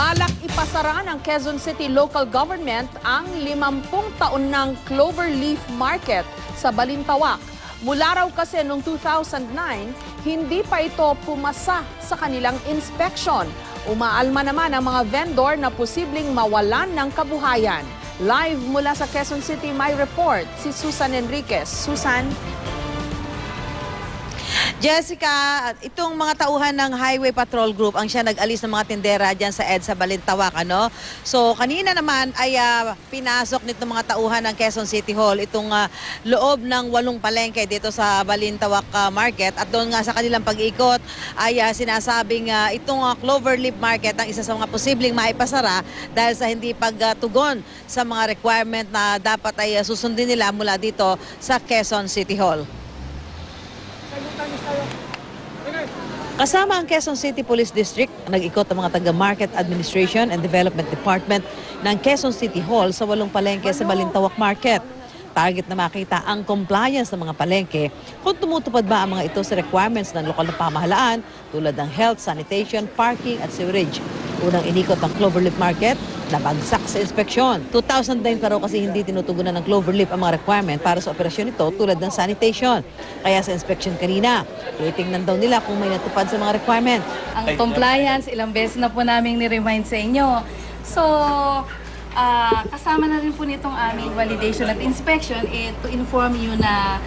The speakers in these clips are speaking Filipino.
Balak ipasara ng Quezon City Local Government ang 50 taon ng Cloverleaf Market sa Balintawak. Mula raw kasi noong 2009, hindi pa ito pumasa sa kanilang inspection. Umaalma naman ang mga vendor na posibleng mawalan ng kabuhayan. Live mula sa Quezon City, may report si Susan Enriquez. Susan? Jessica, itong mga tauhan ng Highway Patrol Group ang siya nag-alis ng mga tindera dyan sa EDSA Balintawak. So kanina naman ay pinasok nitong mga tauhan ng Quezon City Hall itong loob ng 8 palengke dito sa Balintawak Market. At doon nga sa kanilang pag-ikot ay sinasabing itong Cloverleaf Market ang isa sa mga posibleng maipasara dahil sa hindi pagtugon sa mga requirement na dapat ay susundin nila mula dito sa Quezon City Hall. Kasama ang Quezon City Police District, nag-ikot ang mga taga-Market Administration and Development Department ng Quezon City Hall sa 8 palengke sa Balintawak Market. Target na makita ang compliance ng mga palengke kung tumutupad ba ang mga ito sa requirements ng lokal na pamahalaan tulad ng health, sanitation, parking at sewerage. Unang inikot ang Cloverleaf Market, nabagsak sa inspeksyon. 2009 pa raw kasi hindi tinutugunan ng Cloverleaf ang mga requirement para sa operasyon ito tulad ng sanitation. Kaya sa inspection kanina, titingnan daw nila kung may natupad sa mga requirement. Ang compliance, ilang beses na po namin ni-remind sa inyo. So, kasama na rin po nitong aming validation at inspection to inform you na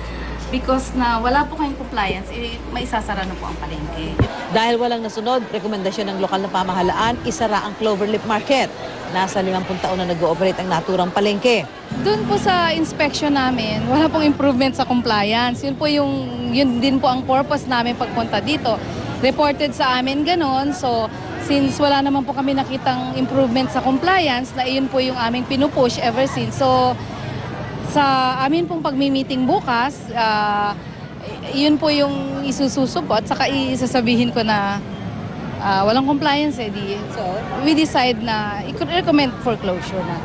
because na wala po kayong compliance, maisasara na po ang palengke. Dahil walang nasunod, rekomendasyon ng lokal na pamahalaan, isara ang Cloverleaf Market. Nasa 50 taon na nag-ooperate ang naturang palengke. Doon po sa inspection namin, wala pong improvement sa compliance. Yun din po ang purpose namin pagpunta dito. Reported sa amin ganon, so since wala naman po kami nakitang improvement sa compliance, na iyon po yung aming pinupush ever since. So, sa amin pong pagmi-meeting bukas, yun po yung isususo ko at saka isasabihin ko na walang compliance So, we decide na i-recommend for closure na.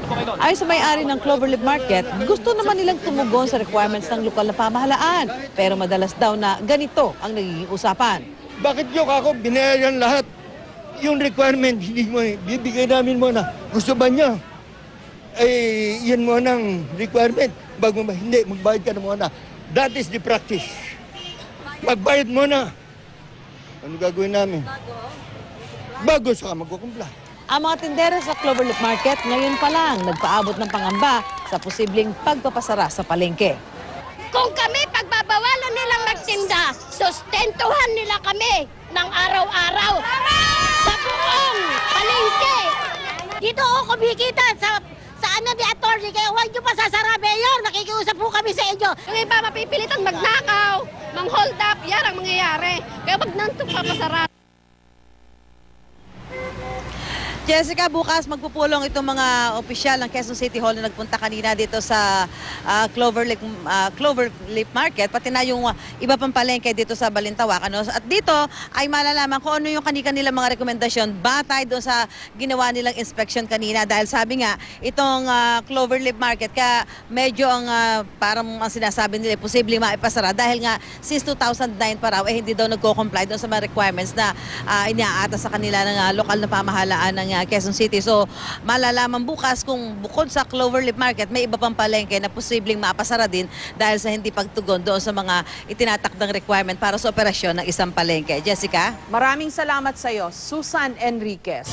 Ayon sa may-ari ng Cloverleaf Market, gusto naman nilang tumugon sa requirements ng lokal na pamahalaan. Pero madalas daw na ganito ang nagiging usapan. Bakit yung ako binayaran lahat? Yung requirement, hindi mo, bibigay namin mo na. Gusto ba niya? Ay, yan mo ng requirement. Bago hindi, magbayad ka na muna. That is the practice. Magbayad mo na. Ano gagawin namin? Bago sa magkukumpla. Ang mga tindera sa Cloverleaf Market ngayon pa lang nagpaabot ng pangamba sa posibleng pagpapasara sa palengke. Kung kami pagbabawalan nilang magtinda, sustentuhan nila kami ng araw-araw sa buong palengke. Dito ako kumikita sa ni attorney, kaya huwag nyo pa sasara, Mayor. Nakikiusap po kami sa inyo. Yung iba mapipilitang magnakaw, mang-hold up, yan ang mangyayari. Kaya wag nang papasara. Jessica, bukas magpupulong itong mga opisyal ng Quezon City Hall na nagpunta kanina dito sa Cloverleaf Market, pati na yung iba pang palengke dito sa Balintawak. At dito ay malalaman kung ano yung kanilang mga rekomendasyon batay doon sa ginawa nilang inspection kanina. Dahil sabi nga, itong Cloverleaf Market, kaya medyo ang parang ang sinasabi nila, posibleng maipasara dahil nga since 2009 pa raw, hindi daw nagko-comply doon sa mga requirements na iniaatas sa kanila ng lokal na pamahalaan ng Quezon City. So, malalaman bukas kung bukod sa Cloverleaf Market, may iba pang palengke na posibleng mapasara din dahil sa hindi pagtugon doon sa mga itinatakdang requirement para sa operasyon ng isang palengke. Jessica? Maraming salamat sa iyo, Susan Enriquez.